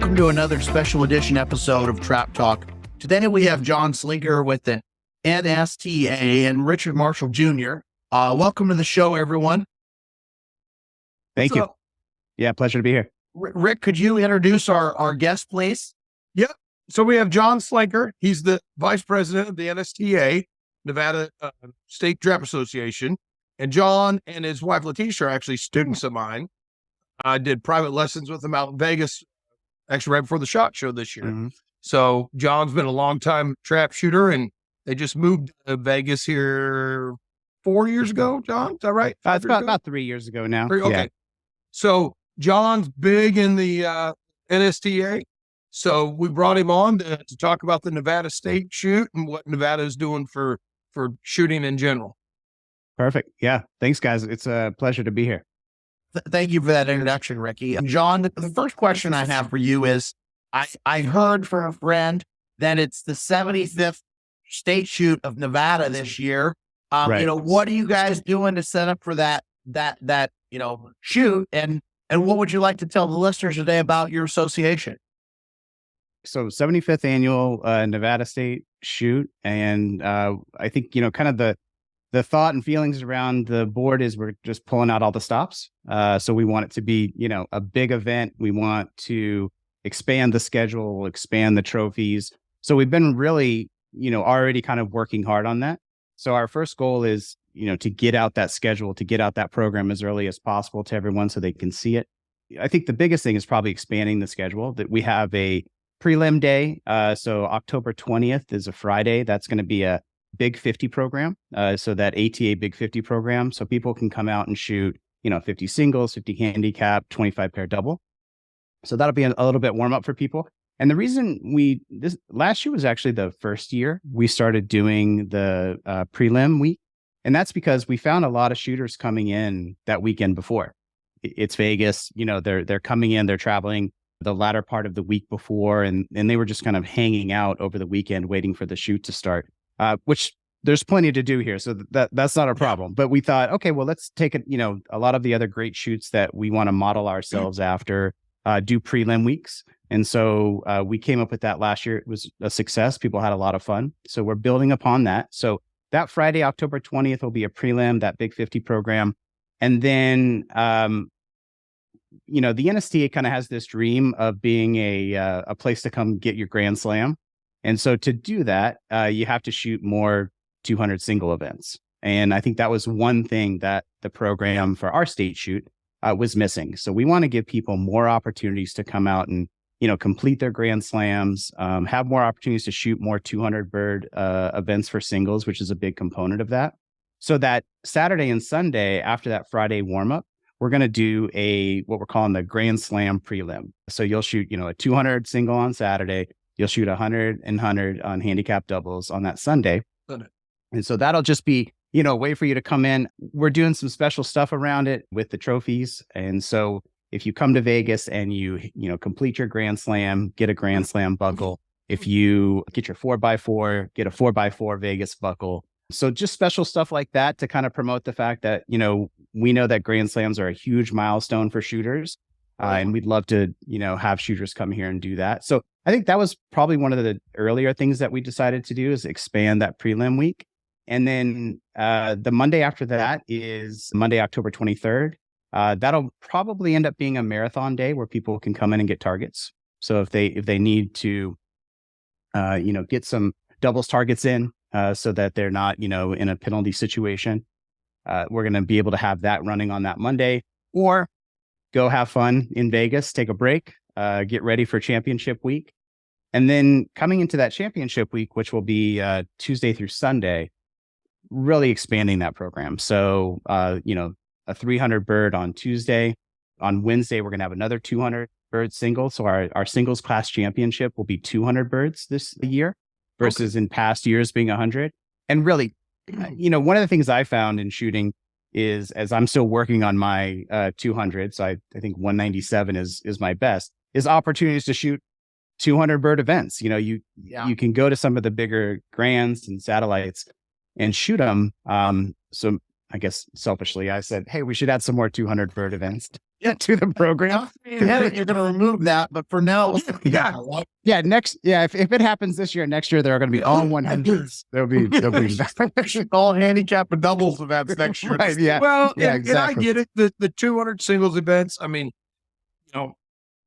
welcome to another special edition episode of Trap Talk. Today we have John Slinker with the NSTA and Richard Marshall Jr. Welcome to the show, everyone. Thank you. Yeah, pleasure to be here. Rick, could you introduce our guest, please? Yep. So we have John Slinker. He's the vice president of the NSTA, Nevada State Trap Association. And John and his wife, Letitia, are actually students of mine. I did private lessons with them out in Vegas, actually right before the SHOT Show this year. Mm-hmm. So John's been a long-time trap shooter, and they just moved to Vegas here 4 years ago, John? Is that right? It's about 3 years ago now. Okay. Yeah. So John's big in the NSTA. So we brought him on to talk about the Nevada State Shoot and what Nevada is doing for shooting in general. Perfect. Yeah. Thanks, guys. It's a pleasure to be here. Thank you for that introduction, Ricky. John, the first question I have for you is, I heard from a friend that it's the 75th state shoot of Nevada this year. Right. What are you guys doing to set up for that shoot? And what would you like to tell the listeners today about your association? So 75th annual Nevada State Shoot. And I think, kind of the thought and feelings around the board is we're just pulling out all the stops. So we want it to be, a big event. We want to expand the schedule, expand the trophies. So we've been really, already kind of working hard on that. So our first goal is, to get out that schedule, to get out that program as early as possible to everyone so they can see it. I think the biggest thing is probably expanding the schedule, that we have a prelim day. So October 20th is a Friday. That's going to be a Big 50 program. So that ATA Big 50 program. So people can come out and shoot, 50 singles, 50 handicap, 25 pair double. So that'll be a little bit warm up for people. And the reason this last year was actually the first year we started doing the prelim week. And that's because we found a lot of shooters coming in that weekend before. It's Vegas, they're coming in, they're traveling the latter part of the week before, and they were just kind of hanging out over the weekend waiting for the shoot to start. Which there's plenty to do here. So that's not a problem. But we thought, okay, well, let's take it, a lot of the other great shoots that we want to model ourselves after, do prelim weeks. And so we came up with that last year. It was a success. People had a lot of fun. So we're building upon that. So that Friday, October 20th will be a prelim, that Big 50 program. And then, the NSTA kind of has this dream of being a place to come get your Grand Slam. And so to do that, you have to shoot more 200 single events. And I think that was one thing that the program for our state shoot was missing. So we want to give people more opportunities to come out and, complete their Grand Slams, have more opportunities to shoot more 200 bird events for singles, which is a big component of that. So that Saturday and Sunday after that Friday warm-up, we're going to do what we're calling the Grand Slam prelim. So you'll shoot, a 200 single on Saturday. You'll shoot 100 and 100 on handicap doubles on that Sunday. And so that'll just be, a way for you to come in. We're doing some special stuff around it with the trophies. And so if you come to Vegas and you complete your Grand Slam, get a Grand Slam buckle. If you get your 4x4, get a 4x4 Vegas buckle. So just special stuff like that to kind of promote the fact that, we know that Grand Slams are a huge milestone for shooters. And we'd love to, have shooters come here and do that. So I think that was probably one of the earlier things that we decided to do is expand that prelim week. And then the Monday after that is Monday, October 23rd. That'll probably end up being a marathon day where people can come in and get targets. So if they need to, get some doubles targets in so that they're not, in a penalty situation, we're going to be able to have that running on that Monday, or go have fun in Vegas, take a break, get ready for championship week. And then coming into that championship week, which will be Tuesday through Sunday, really expanding that program. So, a 300 bird on Tuesday. On Wednesday, we're going to have another 200 bird single. So our singles class championship will be 200 birds this year versus in past years being 100. And really, one of the things I found in shooting is, as I'm still working on my 200, so I think 197 is my best, is opportunities to shoot 200 bird events. You can go to some of the bigger grands and satellites and shoot them. So I guess selfishly, I said, hey, we should add some more 200 bird events to the program. You're going to remove that, but for now, Yeah, if it happens this year, next year there are going to be all 100s. There'll be all handicap and doubles events next year. Right, yeah. Well, Yeah, and I get it. The 200 singles events. I mean,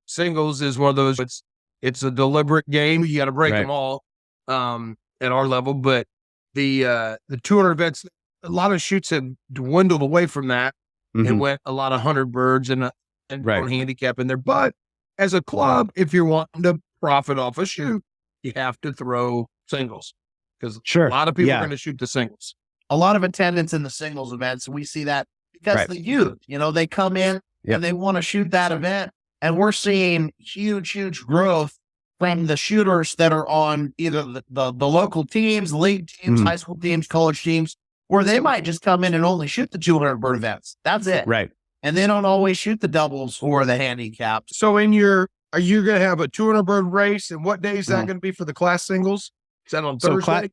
singles is one of those. It's a deliberate game. You got to break them all at our level. But the 200 events, a lot of shoots have dwindled away from that. Mm-hmm. It went a lot of 100 birds and handicap in there. But as a club, if you're wanting to profit off a shoot, you have to throw singles because a lot of people are going to shoot the singles. A lot of attendance in the singles events. We see that because the youth, they come in and they want to shoot that event. And we're seeing huge growth from the shooters that are on either the local teams, league teams, high school teams, college teams, where they might just come in and only shoot the 200 bird events. That's it. Right. And they don't always shoot the doubles or the handicaps. So are you going to have a 200 bird race? And what day is that going to be for the class singles? Is that on Thursday?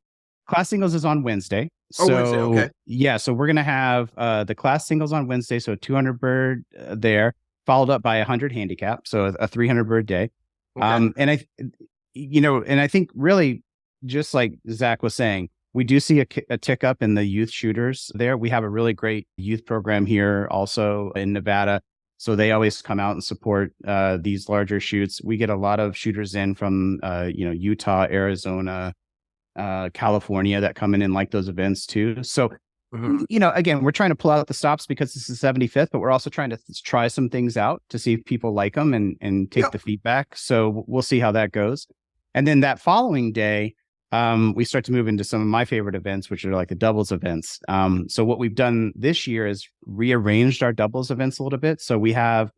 Class singles is on Wednesday. Wednesday, okay. Yeah, so we're going to have the class singles on Wednesday. So 200 bird there, followed up by 100 handicap. So a 300 bird day. Okay. And I think really, just like Zach was saying, we do see a tick up in the youth shooters there. We have a really great youth program here also in Nevada. So they always come out and support these larger shoots. We get a lot of shooters in from, Utah, Arizona, California that come in and like those events too. So, again, we're trying to pull out the stops because this is 75th, but we're also trying to try some things out to see if people like them and take the feedback. So we'll see how that goes. And then that following day, we start to move into some of my favorite events, which are like the doubles events. So what we've done this year is rearranged our doubles events a little bit. So we have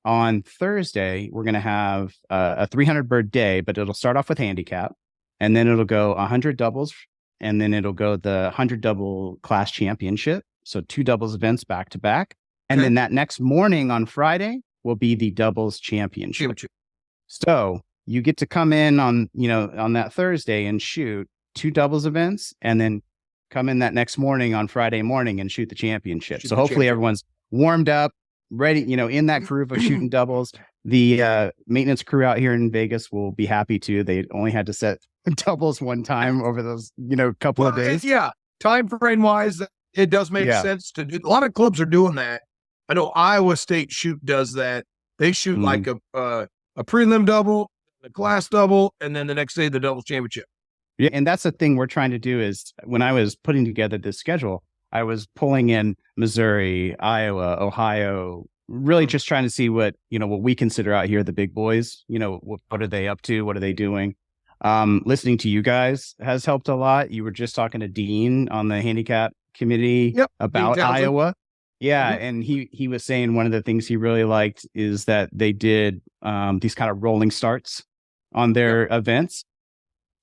on Thursday, we're going to have a 300 bird day, but it'll start off with handicap and then it'll go 100 doubles and then it'll go the 100 double class championship. So 2 doubles events back to back. And then that next morning on Friday will be the doubles championship. So you get to come in on that Thursday and shoot 2 doubles events and then come in that next morning on Friday morning and shoot the championship. So hopefully everyone's warmed up, ready, in that groove of shooting doubles. The maintenance crew out here in Vegas will be happy too. They only had to set doubles one time over those, couple of days. Yeah. Time frame wise, it does make sense to do. A lot of clubs are doing that. I know Iowa State Shoot does that. They shoot like a prelim double, the class double, and then the next day the doubles championship. Yeah, and that's the thing we're trying to do is when I was putting together this schedule, I was pulling in Missouri, Iowa, Ohio, really just trying to see what we consider out here the big boys. What are they up to? What are they doing? Listening to you guys has helped a lot. You were just talking to Dean on the handicap committee about Iowa. Yeah, and he was saying one of the things he really liked is that they did these kind of rolling starts on their events.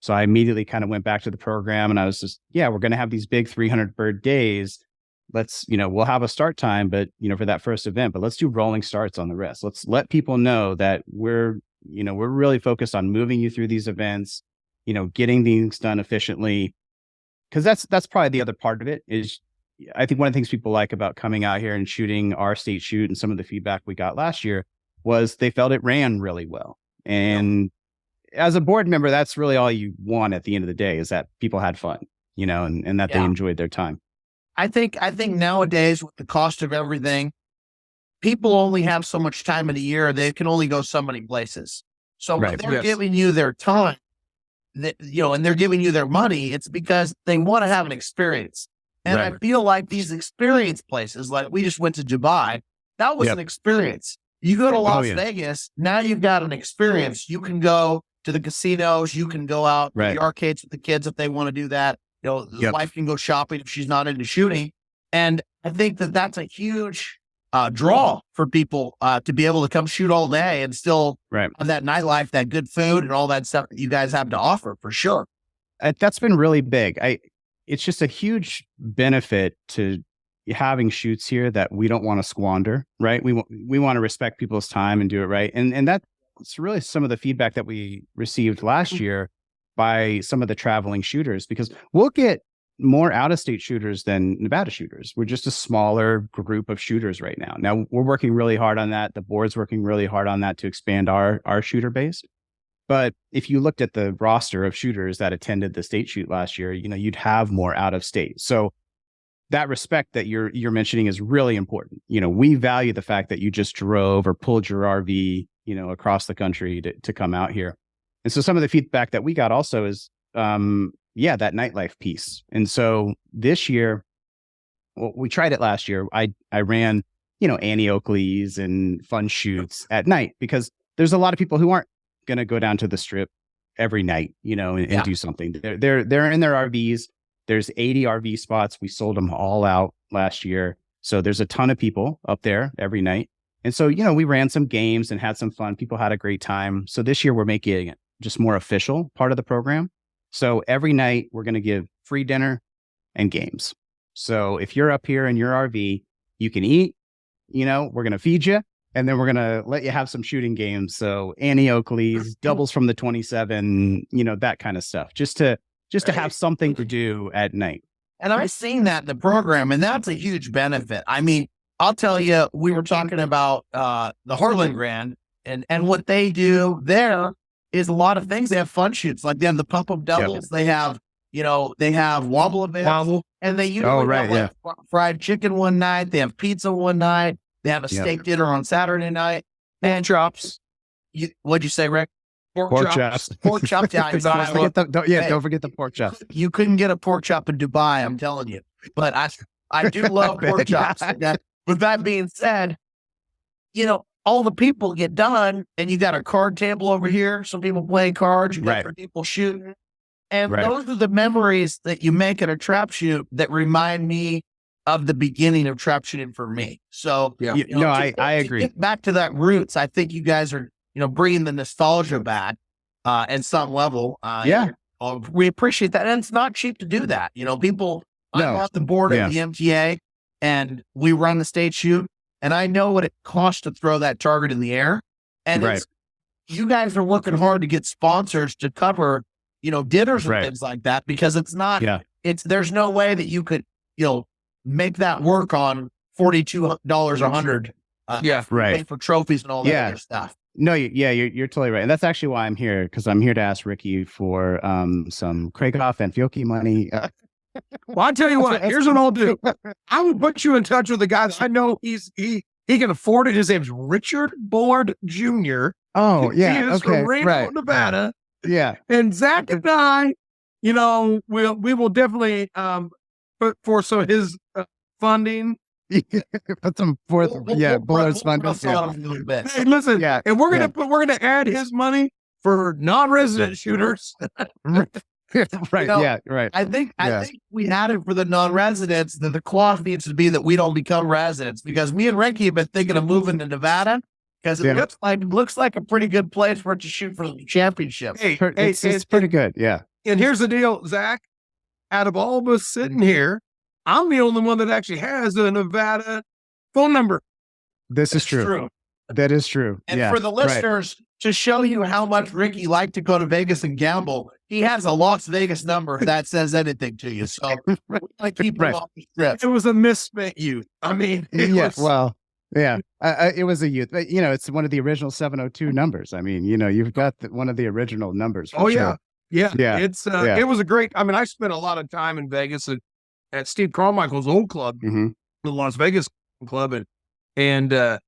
So I immediately kind of went back to the program and I was just, we're going to have these big 300 bird days. Let's, we'll have a start time, but, for that first event, but let's do rolling starts on the rest. Let's let people know that we're really focused on moving you through these events, getting things done efficiently. Cause that's probably the other part of it is I think one of the things people like about coming out here and shooting our state shoot and some of the feedback we got last year was they felt it ran really well. And as a board member, that's really all you want at the end of the day is that people had fun, and that they enjoyed their time. I think nowadays with the cost of everything, people only have so much time in a year. They can only go so many places. So when they're giving you their time, and they're giving you their money, it's because they want to have an experience. And I feel like these experience places, like we just went to Dubai, that was an experience. You go to Las Vegas, now you've got an experience. You can go to the casinos, you can go out to the arcades with the kids if they want to do that. The wife can go shopping if she's not into shooting. And I think that that's a huge draw for people to be able to come shoot all day and still have that nightlife, that good food and all that stuff that you guys have to offer for sure. That's been really big. It's just a huge benefit to having shoots here that we don't want to squander, right? We want to respect people's time and do it right. And that's really some of the feedback that we received last year by some of the traveling shooters, because we'll get more out-of-state shooters than Nevada shooters. We're just a smaller group of shooters right now. Now we're working really hard on that. The board's working really hard on that to expand our shooter base. But if you looked at the roster of shooters that attended the state shoot last year, you'd have more out of state. So that respect that you're mentioning is really important. We value the fact that you just drove or pulled your RV, across the country to come out here. And so some of the feedback that we got also is, that nightlife piece. And so this year, we tried it last year. I ran, Annie Oakley's and fun shoots at night because there's a lot of people who aren't going to go down to the strip every night, and do something. They're in their RVs. There's 80 RV spots. We sold them all out last year. So there's a ton of people up there every night. And so, we ran some games and had some fun. People had a great time. So this year we're making it just more official part of the program. So every night we're going to give free dinner and games. So if you're up here in your RV, you can eat, we're going to feed you. And then we're going to let you have some shooting games. So Annie Oakley's, doubles from the 27, that kind of stuff, just to have something to do at night. And I've seen that in the program, and that's a huge benefit. I mean, I'll tell you, we were talking about the Heartland Grand, and what they do there is a lot of things. They have fun shoots, like they have the pump-up doubles. They have, they have wobble events, and they usually have fried chicken one night. They have pizza one night. They have a steak dinner on Saturday night. And chops. What'd you say, Rick? Pork chops. Pork chops. Yeah, don't forget the pork chops. You couldn't get a pork chop in Dubai, I'm telling you. But I do love pork chops. With that being said, all the people get done, and you got a card table over here. Some people playing cards. You got people shooting. And those are the memories that you make at a trap shoot that remind me of the beginning of trap shooting for me. So, I agree. Get back to that roots. I think you guys are, bringing the nostalgia back at some level. We appreciate that. And it's not cheap to do that. People, I'm on the board at the MTA, and we run the state shoot, and I know what it costs to throw that target in the air. And you guys are working hard to get sponsors to cover, dinners and things like that, because it's not, there's no way that you could, make that work on $42 100. Pay for trophies and all that other stuff. No, you're totally right. And that's actually why I'm here, because I'm here to ask Ricky for some Krieghoff and Fiocchi money. Well, I'll tell you what, here's what I'll do. I will put you in touch with the guy that I know he can afford it. His name's Richard Bullard Jr. Oh, yeah. He is from Reno, Nevada. Yeah. And Zach and I, we will definitely put for some of his funding. Put some forth. Bullard's funding. Hey, listen. Yeah. And we're gonna add his money for non-resident shooters. I think we had it for the non-residents. That the clause needs to be that we don't become residents, because me and Ricky have been thinking of moving to Nevada because it looks like a pretty good place for it to shoot for the championship. It's pretty good. Yeah. And here's the deal, Zach. Out of all of us sitting here, I'm the only one that actually has a Nevada phone number. This is true. That is true. And for the listeners, to show you how much Ricky liked to go to Vegas and gamble, he has a Las Vegas number if that says anything to you. So I keep him off the strip. It was a misspent youth. I mean, it was a youth. But, it's one of the original 702 numbers. I mean, you've got one of the original numbers. Yeah. It was a great. I mean, I spent a lot of time in Vegas at Steve Carmichael's old club, the Las Vegas club, and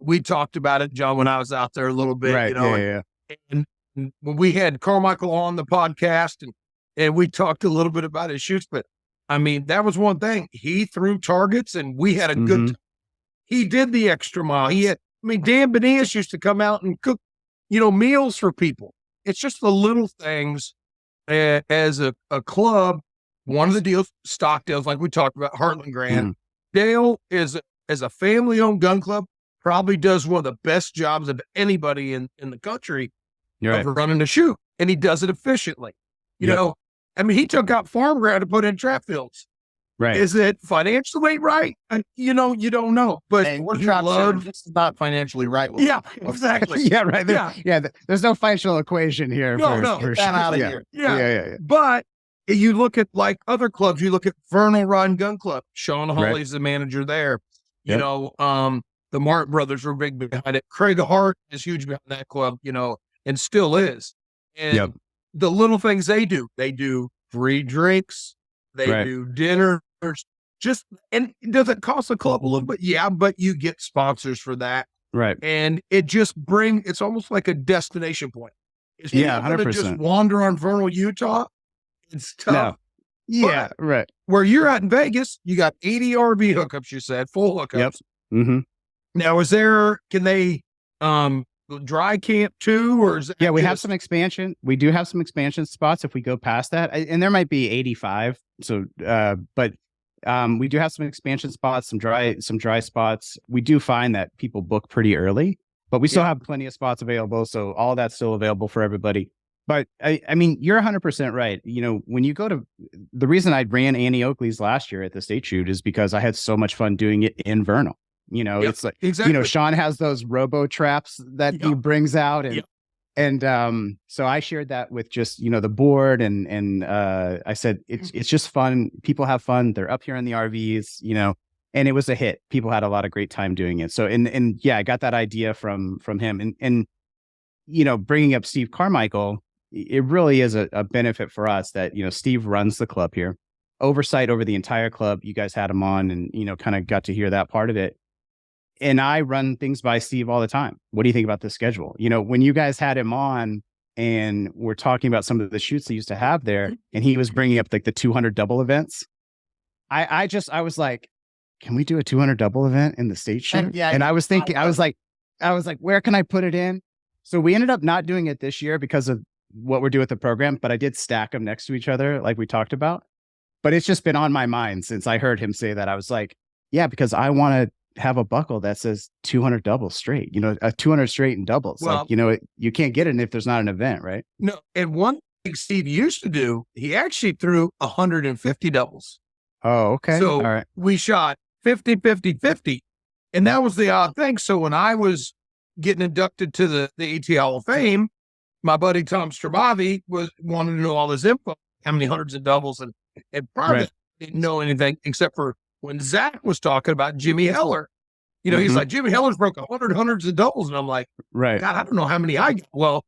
we talked about it, John, when I was out there a little bit, and when we had Carmichael on the podcast, and we talked a little bit about his shoots, but I mean, that was one thing. He threw targets, and we had a good time. He did the extra mile. Dan Benias used to come out and cook, meals for people. It's just the little things as a club. One of the deals, stock deals, like we talked about, Heartland Grand. Dale is, as a family-owned gun club, probably does one of the best jobs of anybody in the country of running a shoot, and he does it efficiently. He took out farm ground to put in trap fields. Right. Is it financially right? You don't know. But we're this is not financially right. Yeah, exactly. There's no financial equation here. No. Get that out of here. Yeah. But you look at like other clubs, you look at Vernal Rod and Gun Club. Sean Hawley's the manager there. You Yep. know, the Martin brothers were big behind it. Krieghoff is huge behind that club, you know, and still is. And Yep. the little things they do free drinks, they Right. do dinners, and does it cost the club a little bit? Yeah, but you get sponsors for that. Right. And it just it's almost like a destination point. If Yeah, you're gonna just 100%. wander on Vernal, Utah, it's tough. No. Yeah. Right. Where you're at in Vegas, you got 80 RV hookups, you said, full hookups. Yep. Mm-hmm. Now, can they dry camp too, or is that Yeah, we have just- some expansion. We do have some expansion spots if we go past that, and there might be 85. So, but we do have some expansion spots, some dry spots. We do find that people book pretty early, but we still have plenty of spots available. So all that's still available for everybody. But I mean, you're 100% right. You know, when you go to the reason I ran Annie Oakley's last year at the state shoot is because I had so much fun doing it in Vernal. You know, Yep, it's like, exactly. you know, Sean has those robo traps that he brings out. And so I shared that with just, you know, the board and I said, it's just fun. People have fun. They're up here in the RVs, you know, and it was a hit. People had a lot of great time doing it. So, and yeah, I got that idea from him and, you know, bringing up Steve Carmichael, it really is a benefit for us that, you know, Steve runs the club here, oversight over the entire club. You guys had him on and, you know, kind of got to hear that part of it. And I run things by Steve all the time. What do you think about the schedule? You know, when you guys had him on and we're talking about some of the shoots they used to have there, and he was bringing up like the 200 double events. I was like, can we do a 200 double event in the state shoot? Yeah. And I was thinking, I was like, where can I put it in? So we ended up not doing it this year because of what we're doing with the program, but I did stack them next to each other, like we talked about. But it's just been on my mind since I heard him say that. I was like, yeah, because I want to have a buckle that says 200 doubles straight, you know, a 200 straight and doubles. Well, like, you know, you can't get it if there's not an event, right? No, and one thing Steve used to do, he actually threw 150 doubles. Oh, okay. So all right. we shot 50, 50, 50. And that was the odd thing. So when I was getting inducted to the AT Hall of Fame, my buddy Tom Strabavi wanted to know all this info, how many hundreds of doubles, and probably didn't know anything except for when Zach was talking about Jimmy Heller. You know, he's like, Jimmy Heller's broke 100 hundreds of doubles. And I'm like, Right. God, I don't know how many I got. Well,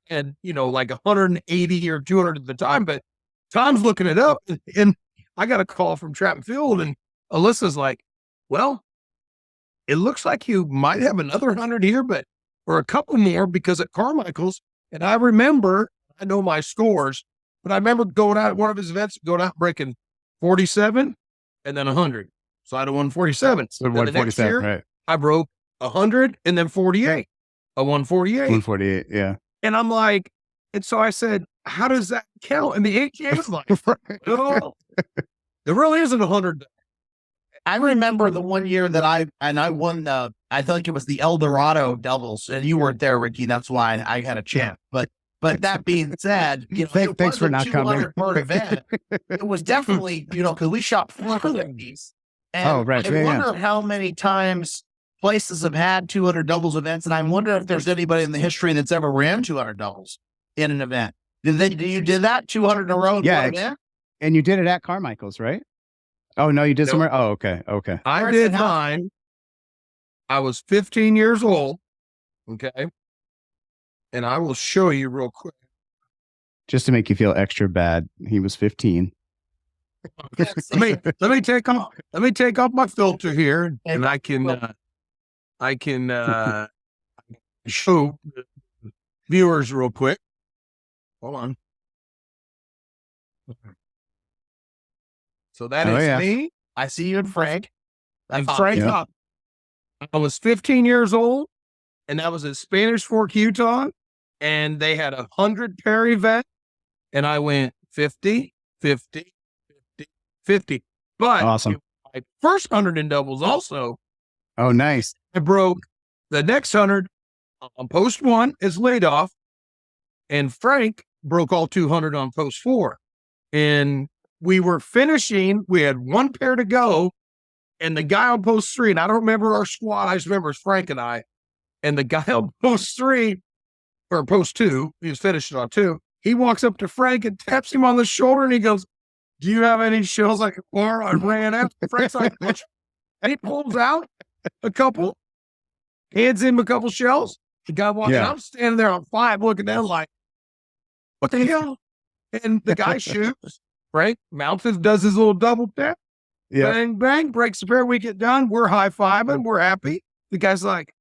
and, you know, like 180 or 200 at the time, but Tom's looking it up. And I got a call from Trap and Field, and Alyssa's like, well, it looks like you might have another 100 here, or a couple more, because at Carmichael's, and I know my scores, but I remember going out at one of his events, going out breaking 47 and then 100. So I'd have won 47. So Then the next 147, year, right. I broke 100 and then 48. I won 48. 148, yeah. And I'm like, and so I said, how does that count? And the ATA was like, oh, there really isn't 100. I remember the one year that I won I think it was the El Dorado doubles, and you weren't there, Ricky. That's why I had a chance. But that being said, you know, it Thanks for wasn't not coming. 200 per event. It was definitely, you know, because we shot 450s. And Oh, right. I Yeah, wonder how many times places have had 200 doubles events, and I wonder if there's anybody in the history that's ever ran 200 doubles in an event. You did that 200 in a row? Yeah, in one event? And you did it at Carmichael's, right? Oh, no, you did Nope. somewhere? Oh, okay. Okay. I Where's did the house? mine. I was 15 years old. Okay. And I will show you real quick. Just to make you feel extra bad, he was 15. Let me take off my filter here, and I can show the viewers real quick. Hold on. So that is me. I see you and Frank. And That's Frank, Yeah. I was 15 years old, and that was at Spanish Fork, Utah, and they had 100 pair event, and I went 50, 50, 50, 50. But Awesome. my first 100 in doubles also, Oh, nice. I broke the next 100 on post 1 is laid off, and Frank broke all 200 on post 4. And we were finishing, we had one pair to go, and the guy on post 3, and I don't remember our squad, I just remember it's Frank and I, and the guy on post 3, or post 2, he was finishing on 2, He walks up to Frank and taps him on the shoulder, and he goes, "Do you have any shells I can borrow?" I ran out. Frank's like, "What?" And he pulls out a couple, hands him a couple shells. The guy walks, and I'm standing there on 5 looking down like, what the hell? And the guy shoots, Frank mounts it, does his little double tap, bang, bang, breaks the pair, we get done, we're high-fiving, we're happy. The guy's like,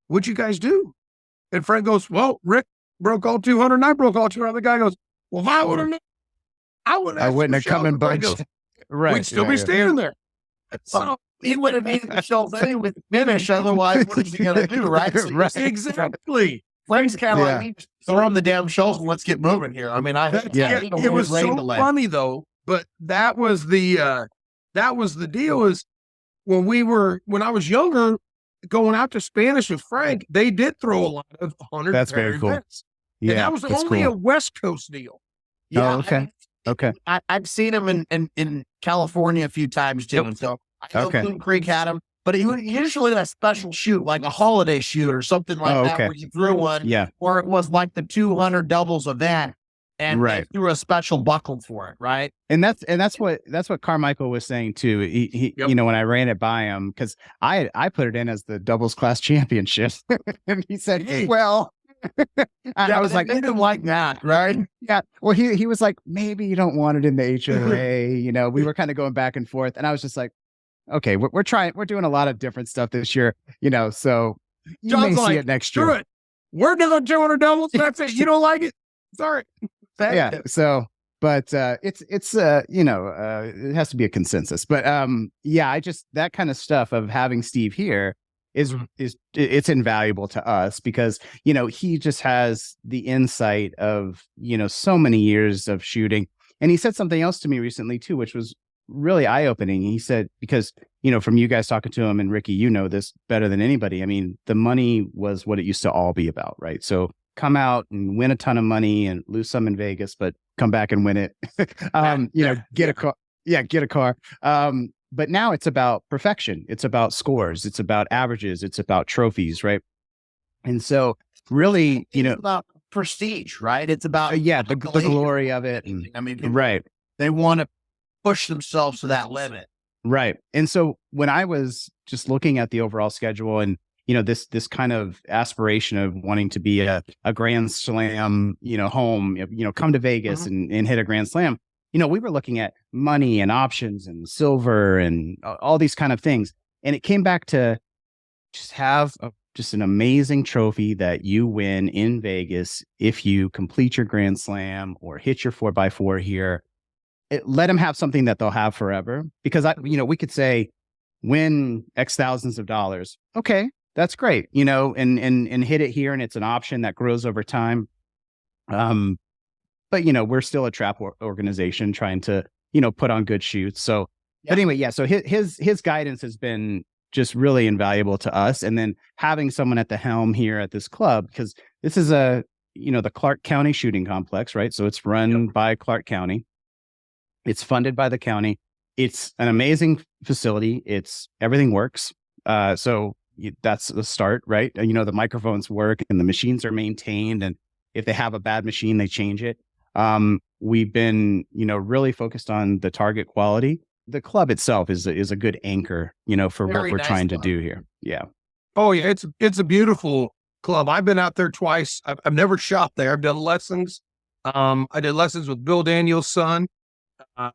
"What'd you guys do?" And Frank goes, "Well, Rick broke all 200, and I broke all 200. The guy goes, "Well, if I would have, I wouldn't have come and bunched." Right. We'd still be standing there. So he would have needed himself anyway to finish. Otherwise, what is he going to do, right? So Right. Exactly. Frank's kind of like, throw him the damn shells and let's get moving here. I mean, It was so funny though, but that was the deal is when I was younger, going out to Spanish with Frank, they did throw a lot of 100. That's very cool. Events. Yeah, And that was only a West Coast deal. Yeah, Oh, okay. Okay. I've seen him in California a few times too. And so I know Boone Creek had him, but he usually a special shoot, like a holiday shoot or something like that, where you threw one, or it was like the 200 doubles event, and they threw a special buckle for it, right? And that's what Carmichael was saying too. He you know, when I ran it by him, because I put it in as the doubles class championship, and he said, Hey. "Well." I was like, they didn't like that, right? Yeah. Well, he was like, "Maybe you don't want it in the HOA." You know, we were kind of going back and forth, and I was just like, "Okay, we're doing a lot of different stuff this year, you know, so you John's may like, see it next year." "Screw it. We're doing 200 doubles. That's it. You don't like it? Sorry." Yeah. So, but it's you know, it has to be a consensus. But yeah, I just that kind of stuff of having Steve here is it's invaluable to us because, you know, he just has the insight of, you know, so many years of shooting. And he said something else to me recently too, which was really eye-opening. He said, because, you know, from you guys talking to him, and Ricky, you know this better than anybody. I mean, the money was what it used to all be about, right? So come out and win a ton of money and lose some in Vegas, but come back and win it. You know, get a car. Yeah, get a car. But now it's about perfection. It's about scores. It's about averages. It's about trophies, right? And so really, you know, it's about prestige, right? It's about the glory of it. And, I mean, they want to push themselves to that limit. Right. And so when I was just looking at the overall schedule and, you know, this kind of aspiration of wanting to be a Grand Slam, you know, home, you know, come to Vegas and hit a Grand Slam, you know, we were looking at money and options and silver and all these kind of things. And it came back to just have just an amazing trophy that you win in Vegas if you complete your Grand Slam or hit your 4x4 here. Let them have something that they'll have forever. Because, you know, we could say win X thousands of dollars. Okay, that's great. You know, and hit it here and it's an option that grows over time. But, you know, we're still a trap organization trying to, you know, put on good shoots. So, but anyway, yeah. So his guidance has been just really invaluable to us. And then having someone at the helm here at this club, because this is you know, the Clark County shooting complex, right? So it's run by Clark County. It's funded by the county. It's an amazing facility. Everything works. So that's the start, right? And, you know, the microphones work and the machines are maintained. And if they have a bad machine, they change it. We've been, you know, really focused on the target quality. The club itself is a good anchor, you know, for what we're trying to do here. Yeah. Oh yeah. It's a beautiful club. I've been out there twice. I've never shot there. I've done lessons. I did lessons with Bill Daniels' son,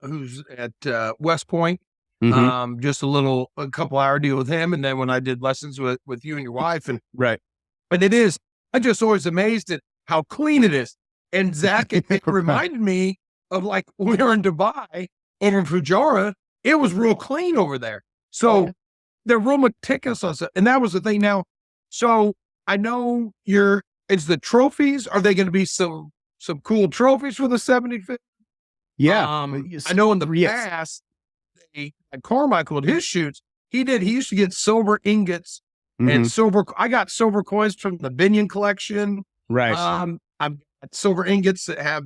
who's at West Point. Just a couple hour deal with him. And then when I did lessons with you and your wife and I'm just always amazed at how clean it is. And Zach, it reminded me of like when we were in Dubai over in Fujairah, it was real clean over there. So they're real meticulous on stuff. And that was the thing now. So I know it's the trophies. Are they going to be some cool trophies for the 75th? Yeah. I know in the past, Carmichael at his shoots, he used to get silver ingots and silver. I got silver coins from the Binion collection. Right. I've got silver ingots that have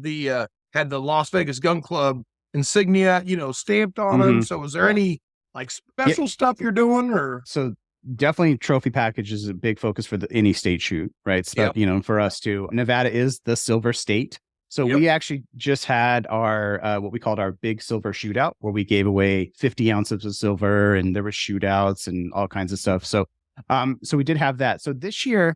had the Las Vegas Gun Club insignia, you know, stamped on them. So is there any like special stuff you're doing or? So definitely trophy package is a big focus for any state shoot, right? So, you know, for us too, Nevada is the silver state. So we actually just had our what we called our big silver shootout, where we gave away 50 ounces of silver, and there were shootouts and all kinds of stuff. So so we did have that. So this year,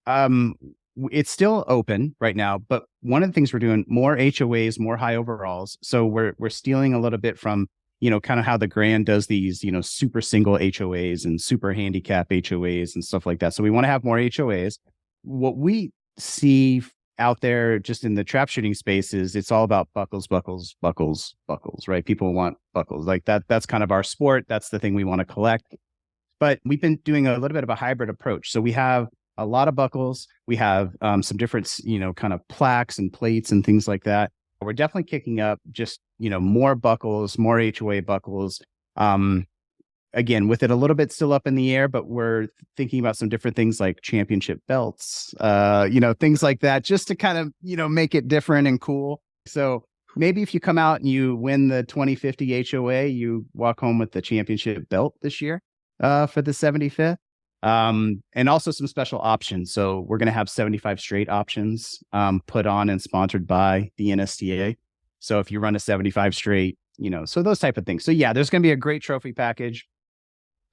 it's still open right now, but one of the things we're doing, more HOAs, more high overalls. So we're stealing a little bit from, kind of how the Grand does these, super single HOAs and super handicap HOAs and stuff like that. So we want to have more HOAs. What we see out there just in the trap shooting space is it's all about buckles, right? People want buckles like that. That's kind of our sport. That's the thing we want to collect. But we've been doing a little bit of a hybrid approach. So we have a lot of buckles. We have some different, kind of plaques and plates and things like that. We're definitely kicking up just, more buckles, more HOA buckles. Again, with it a little bit still up in the air, but we're thinking about some different things like championship belts, things like that, just to kind of, make it different and cool. So maybe if you come out and you win the 2050 HOA, you walk home with the championship belt this year for the 75th. And also some special options. So we're going to have 75 straight options put on and sponsored by the NSTA. So if you run a 75 straight, so those type of things. So yeah, there's going to be a great trophy package.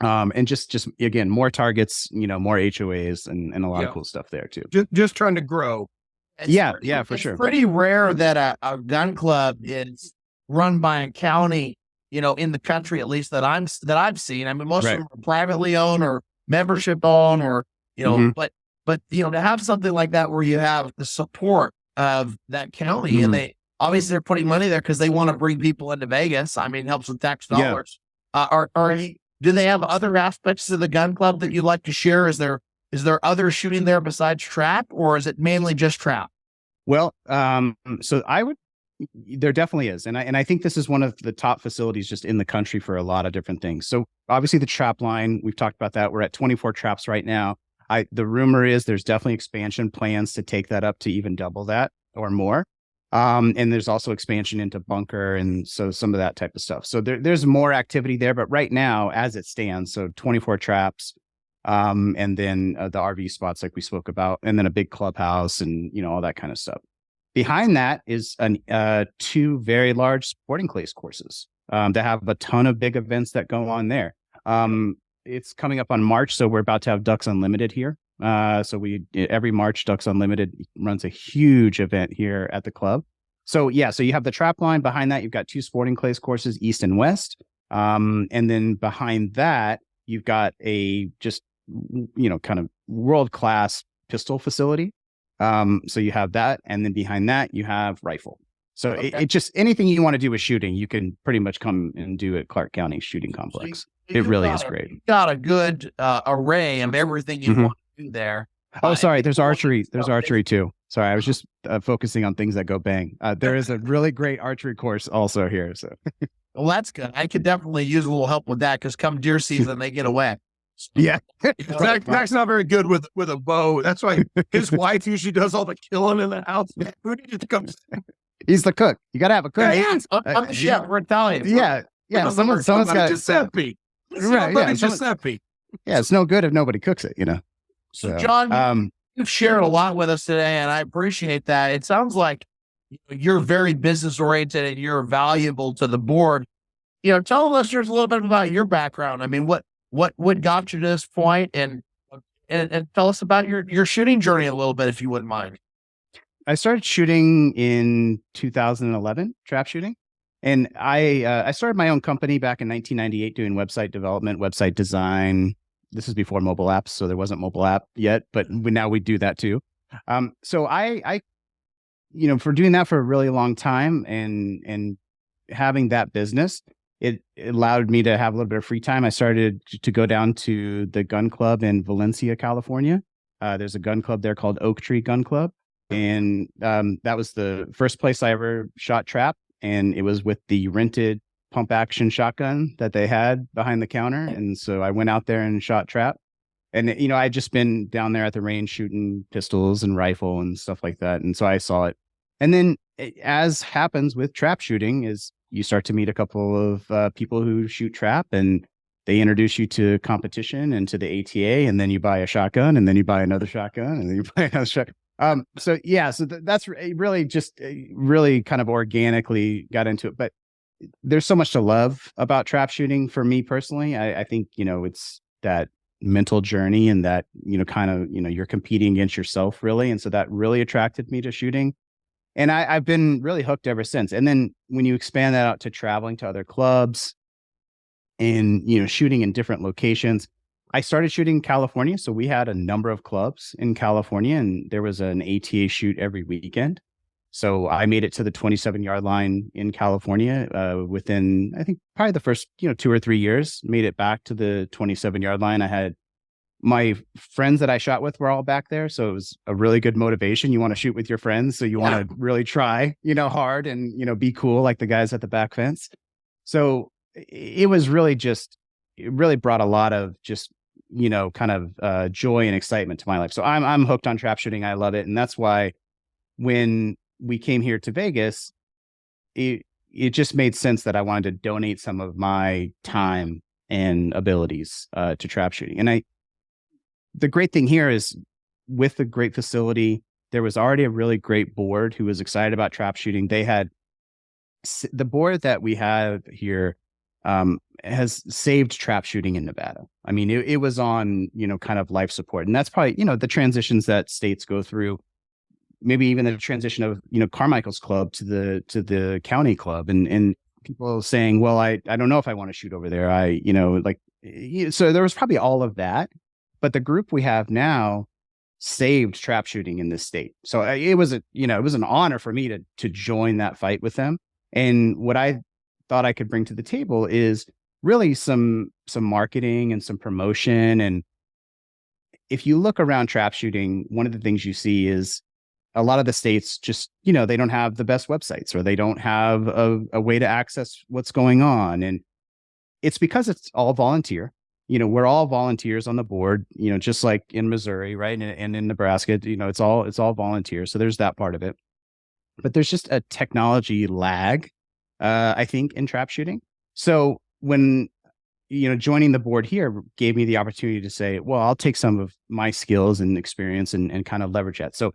And just again, more targets, more HOAs and a lot of cool stuff there too. Just trying to grow. For sure. It's pretty rare that a gun club is run by a county, in the country, at least that I've seen. I mean, most of them are privately owned or membership owned, or but to have something like that where you have the support of that county, and they obviously they're putting money there because they want to bring people into Vegas. I mean, helps with tax dollars. Do they have other aspects of the gun club that you'd like to share? Is there other shooting there besides trap, or is it mainly just trap? Well, so there definitely is. And I think this is one of the top facilities just in the country for a lot of different things. So obviously the trap line, we've talked about that. We're at 24 traps right now. The rumor is there's definitely expansion plans to take that up to even double that or more. And there's also expansion into bunker. And so some of that type of stuff. So there's more activity there, but right now, as it stands, so 24 traps, and then the RV spots like we spoke about, and then a big clubhouse and, all that kind of stuff. Behind that is two very large sporting clays courses that have a ton of big events that go on there. It's coming up on March, so we're about to have Ducks Unlimited here. So every March, Ducks Unlimited runs a huge event here at the club. So yeah, so you have the trap line. Behind that, you've got two sporting clays courses, east and west. And then behind that, you've got a just, kind of world-class pistol facility. So you have that. And then behind that, you have rifle. So it just, anything you want to do with shooting, you can pretty much come and do at Clark County Shooting Complex. It really is great. You got a good array of everything you want to do there. Oh, sorry. There's archery. There's archery too. Sorry. I was just focusing on things that go bang. There is a really great archery course also here. So, well, that's good. I could definitely use a little help with that because come deer season, they get away. So, yeah. Zach's not very good with a bow. That's why his wife usually does all the killing in the house. Who needs to come? He's the cook. You got to have a cook. Yeah, I'm the chef. We're Italian. Yeah. Someone's got Giuseppe. Right. Giuseppe. Yeah. It's no good if nobody cooks it, So John, you've shared a lot with us today, and I appreciate that. It sounds like you're very business oriented and you're valuable to the board. Tell the listeners a little bit about your background. I mean, what got you to this point, and tell us about your shooting journey a little bit, if you wouldn't mind. I started shooting in 2011, trap shooting. And I started my own company back in 1998 doing website development, website design. This is before mobile apps, so there wasn't mobile app yet, but now we do that too. So I for doing that for a really long time and having that business, it allowed me to have a little bit of free time. I started to go down to the gun club in Valencia, California. There's a gun club there called Oak Tree Gun Club. And that was the first place I ever shot trap. And it was with the rented pump action shotgun that they had behind the counter. And so I went out there and shot trap. And, I'd just been down there at the range shooting pistols and rifle and stuff like that. And so I saw it. And then as happens with trap shooting is you start to meet a couple of people who shoot trap, and they introduce you to competition and to the ATA, and then you buy a shotgun, and then you buy another shotgun, and then you buy another shotgun. That's really just really kind of organically got into it. But there's so much to love about trap shooting for me personally. I think, it's that mental journey and that, kind of, you're competing against yourself really. And so that really attracted me to shooting. And I've been really hooked ever since. And then when you expand that out to traveling to other clubs and, shooting in different locations, I started shooting in California. So we had a number of clubs in California and there was an ATA shoot every weekend. So I made it to the 27-yard line in California within, I think, probably the first, 2 or 3 years, made it back to the 27-yard line. I had my friends that I shot with were all back there. So it was a really good motivation. You want to shoot with your friends. So you want to really try, hard and, be cool like the guys at the back fence. So it was really it really brought a lot of just, kind of joy and excitement to my life. So I'm hooked on trap shooting. I love it. And that's why when we came here to Vegas, it just made sense that I wanted to donate some of my time and abilities to trap shooting. And the great thing here is with the great facility, there was already a really great board who was excited about trap shooting. They had the board that we have here has saved trap shooting in Nevada. I mean, it was on, kind of life support. And that's probably, the transitions that states go through, maybe even the transition of, Carmichael's club to the county club and people saying, well, I don't know if I want to shoot over there. So there was probably all of that. But the group we have now saved trap shooting in this state. So it was an honor for me to join that fight with them. And what I thought I could bring to the table is really some marketing and some promotion. And if you look around trap shooting, one of the things you see is a lot of the states just, they don't have the best websites or they don't have a way to access what's going on. And it's because it's all volunteer. We're all volunteers on the board, just like in Missouri, right? And in Nebraska, it's all volunteer. So there's that part of it. But there's just a technology lag, I think, in trap shooting. So when, joining the board here gave me the opportunity to say, well, I'll take some of my skills and experience and kind of leverage that. So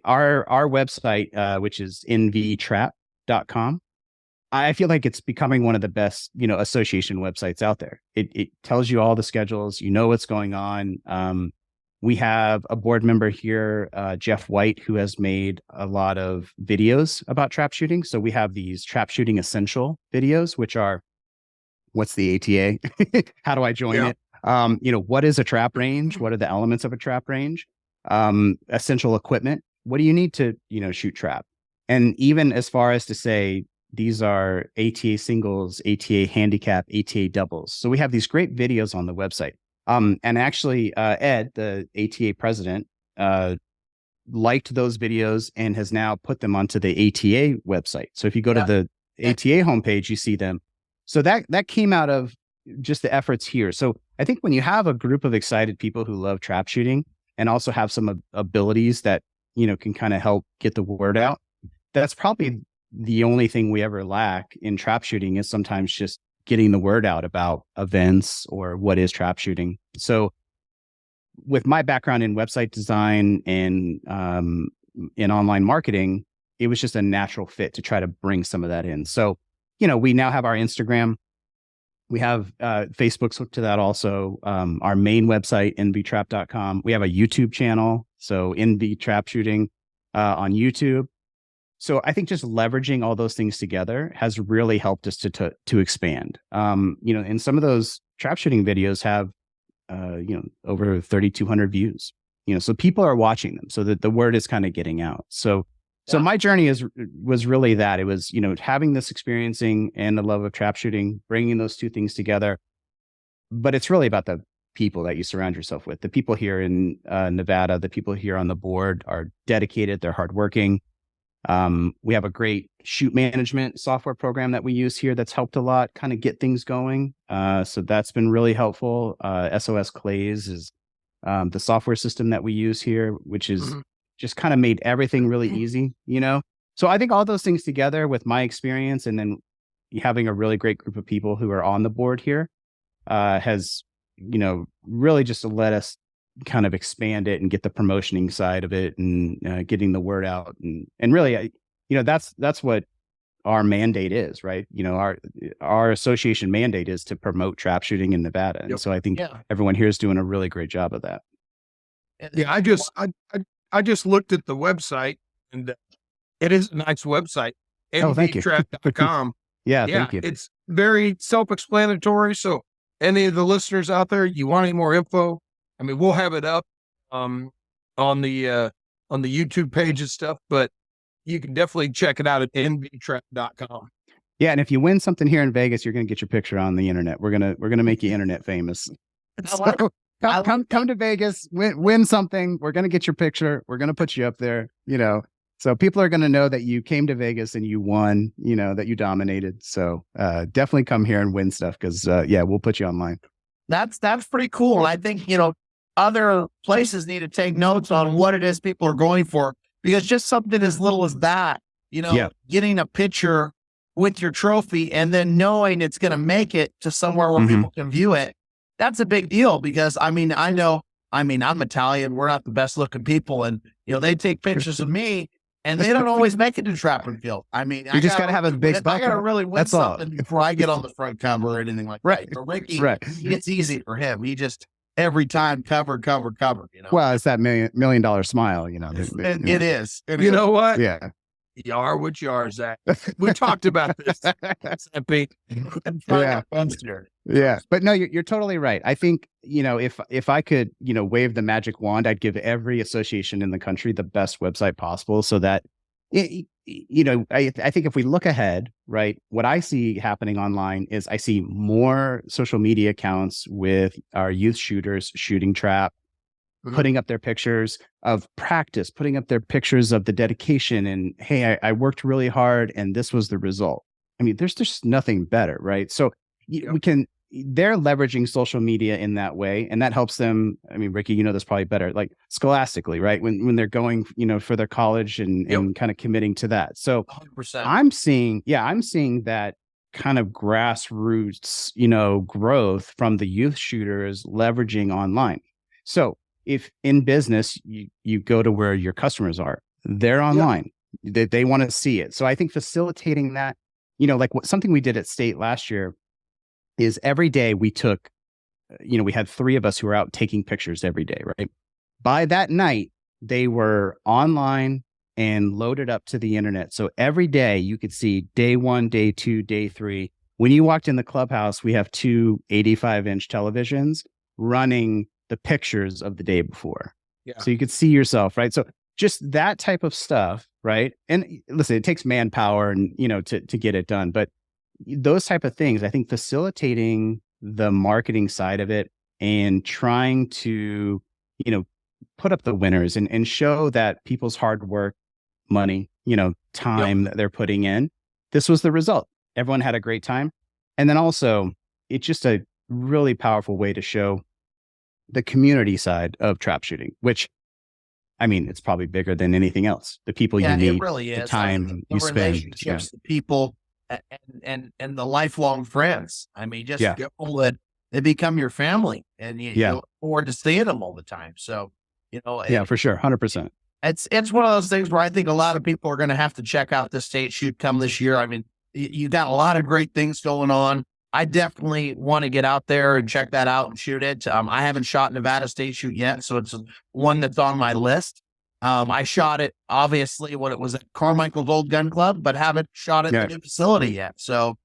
our website, which is nvtrap.com, I feel like it's becoming one of the best, association websites out there. It tells you all the schedules, what's going on. We have a board member here, Jeff White, who has made a lot of videos about trap shooting. So we have these trap shooting essential videos, which are, what's the ATA? How do I join it? What is a trap range? What are the elements of a trap range? Essential equipment. What do you need to, shoot trap? And even as far as to say, these are ATA singles, ATA handicap, ATA doubles. So we have these great videos on the website. And actually, Ed, the ATA president, liked those videos and has now put them onto the ATA website. So if you go to the ATA homepage, you see them. So that came out of just the efforts here. So I think when you have a group of excited people who love trap shooting and also have some abilities that, can kind of help get the word out, that's probably the only thing we ever lack in trap shooting is sometimes just getting the word out about events or what is trap shooting. So with my background in website design and in online marketing, it was just a natural fit to try to bring some of that in. So, we now have our Instagram. We have Facebook's hooked to that also. Our main website, nvtrap.com. We have a YouTube channel. So NV Trap Shooting on YouTube. So I think just leveraging all those things together has really helped us to expand. And some of those trap shooting videos have, over 3,200 views. So people are watching them, so that the word is kind of getting out. So my journey was really that. It was, having this experiencing and the love of trap shooting, bringing those two things together. But it's really about the people that you surround yourself with. The people here in Nevada, the people here on the board are dedicated. They're hardworking. We have a great shoot management software program that we use here that's helped a lot kind of get things going. So that's been really helpful. SOS Clays is the software system that we use here, which is just kind of made everything really easy, So I think all those things together with my experience and then having a really great group of people who are on the board here has, really just let us kind of expand it and get the promotioning side of it and getting the word out. And really, that's what our mandate is, right? Our association mandate is to promote trap shooting in Nevada. And so I think everyone here is doing a really great job of that. Yeah, I just looked at the website, and it is a nice website. Oh, thank you. nvtrap.com. Yeah, thank you. It's very self-explanatory. So any of the listeners out there, you want any more info? I mean, we'll have it up on the YouTube page and stuff, but you can definitely check it out at nvtrap.com. Yeah, and if you win something here in Vegas, you're going to get your picture on the internet. We're gonna make you internet famous. So, come to Vegas, win something. We're going to get your picture. We're going to put you up there. So people are going to know that you came to Vegas and you won. That you dominated. So definitely come here and win stuff because we'll put you online. That's pretty cool. And I think other places need to take notes on what it is people are going for, because just something as little as that, getting a picture with your trophy and then knowing it's going to make it to somewhere where people can view it. That's a big deal because I'm Italian. We're not the best looking people. And, they take pictures of me and they don't always make it to Trap and Field. You just got to have a big spot. I got to really win something before I get on the front cover or anything like that. But Ricky, it's easy for him. He just every time cover. Well, it's that $1 million smile, It is. You know what? Yeah. You are what you are, Zach. We talked about this. Yeah. But no, you're totally right. I think, if I could, wave the magic wand, I'd give every association in the country the best website possible so that, I think if we look ahead, right, what I see happening online is I see more social media accounts with our youth shooters shooting trap, putting up their pictures of practice, putting up their pictures of the dedication and, hey, I worked really hard and this was the result. There's just nothing better, right? So they're leveraging social media in that way, and that helps them. Ricky, this probably better, like scholastically, right? When they're going, for their college and kind of committing to that. So 100%. I'm seeing that kind of grassroots, growth from the youth shooters leveraging online. So if in business, you go to where your customers are, they're online, they want to see it. So I think facilitating that, something we did at State last year is every day we took, we had 3 of us who were out taking pictures every day, right? By that night, they were online and loaded up to the internet. So every day you could see day 1, day 2, day 3. When you walked in the clubhouse, we have 2 85-inch televisions running the pictures of the day before. Yeah. So you could see yourself, right? So just that type of stuff, right? And listen, it takes manpower and, to get it done. But those type of things, I think facilitating the marketing side of it and trying to, put up the winners and show that people's hard work, money, time that they're putting in, this was the result. Everyone had a great time. And then also it's just a really powerful way to show the community side of trap shooting, which it's probably bigger than anything else. The people you meet, it really is. The time you spend, relationships, the people, and the lifelong friends. People that they become your family, and you look forward to seeing them all the time. So, for sure, 100%. It's one of those things where I think a lot of people are going to have to check out the state shoot come this year. You got a lot of great things going on. I definitely want to get out there and check that out and shoot it. I haven't shot Nevada State Shoot yet, so it's one that's on my list. I shot it, obviously, when it was at Carmichael's old gun club, but haven't shot it in the new facility yet. So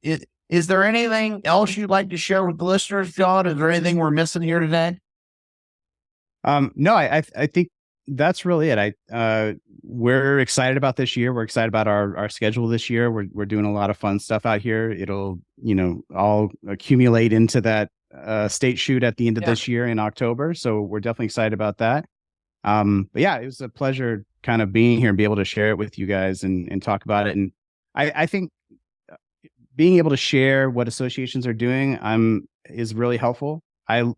is there anything else you'd like to share with the listeners, John? Is there anything we're missing here today? No, I think that's really it. We're excited about this year. We're excited about our schedule this year. We're doing a lot of fun stuff out here. It'll, all accumulate into that state shoot at the end of this year in October. So we're definitely excited about that. But yeah, it was a pleasure kind of being here and be able to share it with you guys and talk about it. And I think being able to share what associations are doing is really helpful.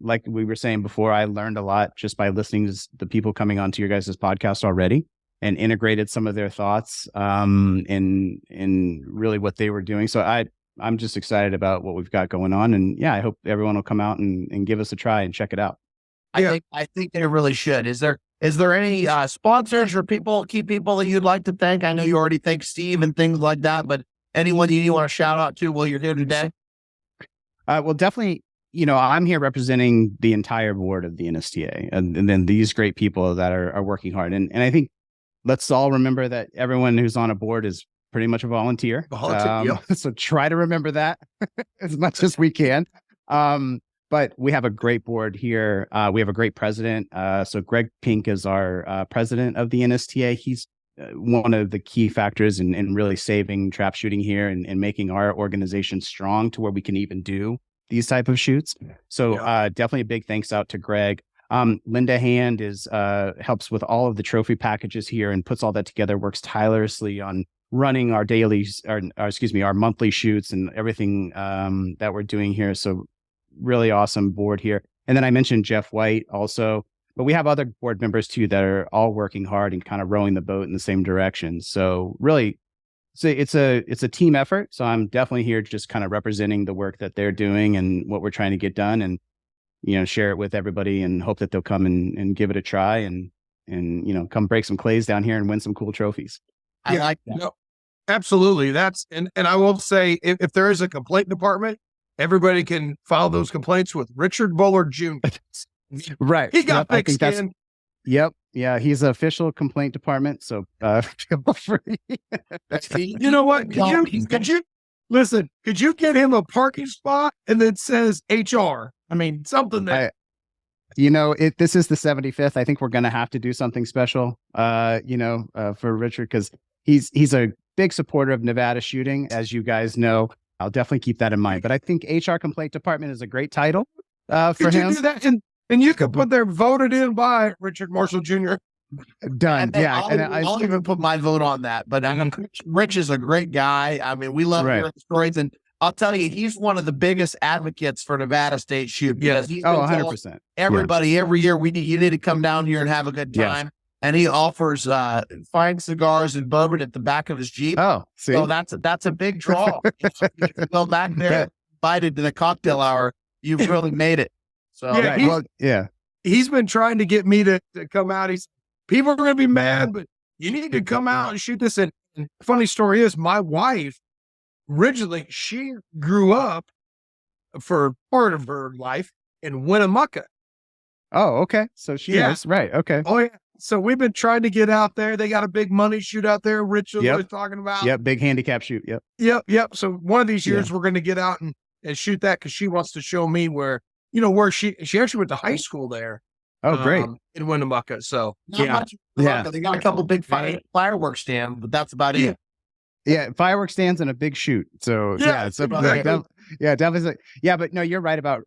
Like we were saying before, I learned a lot just by listening to the people coming onto your guys' podcast already and integrated some of their thoughts in really what they were doing. So I'm just excited about what we've got going on. And I hope everyone will come out and give us a try and check it out. I think they really should. Is there any sponsors or key people that you'd like to thank? I know you already thank Steve and things like that, but anyone you want to shout out to while you're here today? Well, definitely, I'm here representing the entire board of the NSTA and then these great people that are working hard. And I think let's all remember that everyone who's on a board is pretty much a volunteer. So try to remember that as much as we can. But we have a great board here. We have a great president. So Greg Pink is our president of the NSTA. He's one of the key factors in really saving trap shooting here and making our organization strong to where we can even do these type of shoots. So definitely a big thanks out to Greg. Linda Hand helps with all of the trophy packages here and puts all that together, works tirelessly on running our our monthly shoots and everything that we're doing here. So really awesome board here. And then I mentioned Jeff White also, but we have other board members too that are all working hard and kind of rowing the boat in the same direction. So really, it's a team effort. So I'm definitely here just kind of representing the work that they're doing and what we're trying to get done, and share it with everybody and hope that they'll come and give it a try and come break some clays down here and win some cool trophies. I like that. No, absolutely. That's and I will say if there is a complaint department, everybody can file those complaints with Richard Bullard Jr. Right. He got thick skin. Yep. Yeah. He's an official complaint department. So feel free. You know what? Could you get him a parking spot and then says HR? I mean, something that. This is the 75th. I think we're going to have to do something special, for Richard, because he's a big supporter of Nevada shooting, as you guys know. I'll definitely keep that in mind. But I think HR complaint department is a great title for could him. You do that and you could put there voted in by Richard Marshall Jr. Done. Yeah. I'll even put my vote on that. But Rich is a great guy. I mean, we love hearing stories, and I'll tell you, he's one of the biggest advocates for Nevada State Shoot. Yes. 100%. Everybody every year, you need to come down here and have a good time. Yes. And he offers fine cigars and bourbon at the back of his Jeep. Oh, see? So that's a big draw. If you go back there, invited to the cocktail hour, you've really made it. So he's been trying to get me to come out. People are going to be mad, but you need to come out and shoot this. And funny story is, my wife originally, she grew up for part of her life in Winnemucca. Oh, okay. So she knows, right? Okay. Oh yeah. So we've been trying to get out there. They got a big money shoot out there. Rich was talking about. Yep. Big handicap shoot. Yep. So one of these years we're going to get out and shoot that, because she wants to show me where she actually went to high school there. Oh, great. In Winnemucca. So Not much. They got a couple big fireworks stands, but that's about it. Yeah, fireworks stands and a big shoot. So definitely. Yeah, but no, you're right about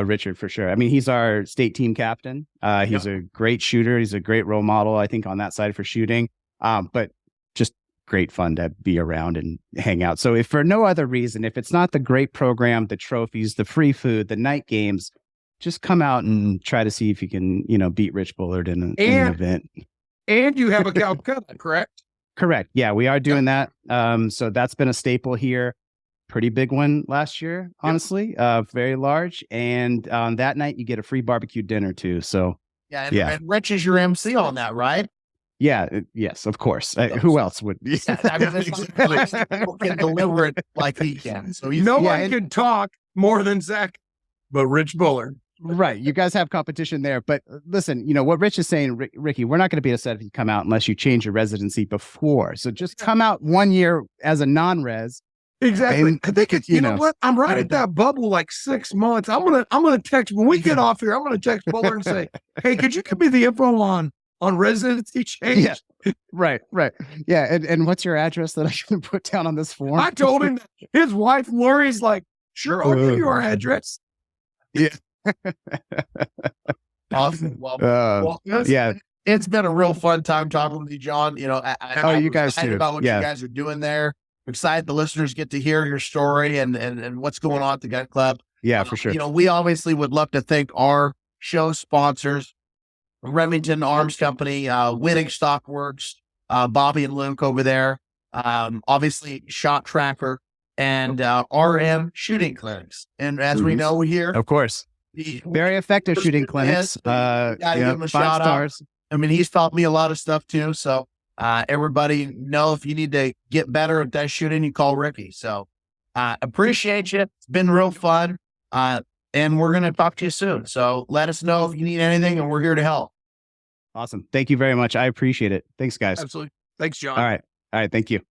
Richard for sure. I mean, he's our state team captain. He's a great shooter. He's a great role model, I think, on that side for shooting. But just great fun to be around and hang out. So if for no other reason, if it's not the great program, the trophies, the free food, the night games, just come out and try to see if you can, beat Rich Bullard in an event. And you have a Calcutta, correct? Correct. Yeah, we are doing that. So that's been a staple here. Pretty big one last year, honestly. Very large. And on that night, you get a free barbecue dinner too. So and Rich is your MC on that, right? Yeah. Yes, of course. Who else would? People can deliver it like he can. So no one can talk more than Zach, but Rich Bullard. Right. You guys have competition there. But listen, what Rich is saying, Ricky, we're not going to be upset if you come out unless you change your residency before. So just come out 1 year as a non-res. Exactly. I think it's, you know what? I'm right at that bubble like 6 months. I'm gonna text when we get off here. I'm gonna text Bullard and say, hey, could you give me the info on residency change? Yeah. Right. Yeah. And what's your address that I can put down on this form? I told him that his wife Lori's like, sure, I'll give you our address. Yeah. Awesome. Well, it's been a real fun time talking with you, John. You guys too. About what you guys are doing there. I'm excited the listeners get to hear your story and what's going on at the gun club. Yeah, for sure. We obviously would love to thank our show sponsors, Remington Arms Company, Wenig Stockworks, Bobby and Luke over there, obviously Shot Tracker, and RM Shooting Clinics. And as we know here, of course, Very effective shooting clinics. Gotta give him a 5 shout out. stars. I mean, he's taught me a lot of stuff too. So everybody know if you need to get better at that shooting, you call Ricky. So appreciate you. It's been real fun. And we're going to talk to you soon. So let us know if you need anything and we're here to help. Awesome. Thank you very much. I appreciate it. Thanks, guys. Absolutely. Thanks, John. All right. Thank you.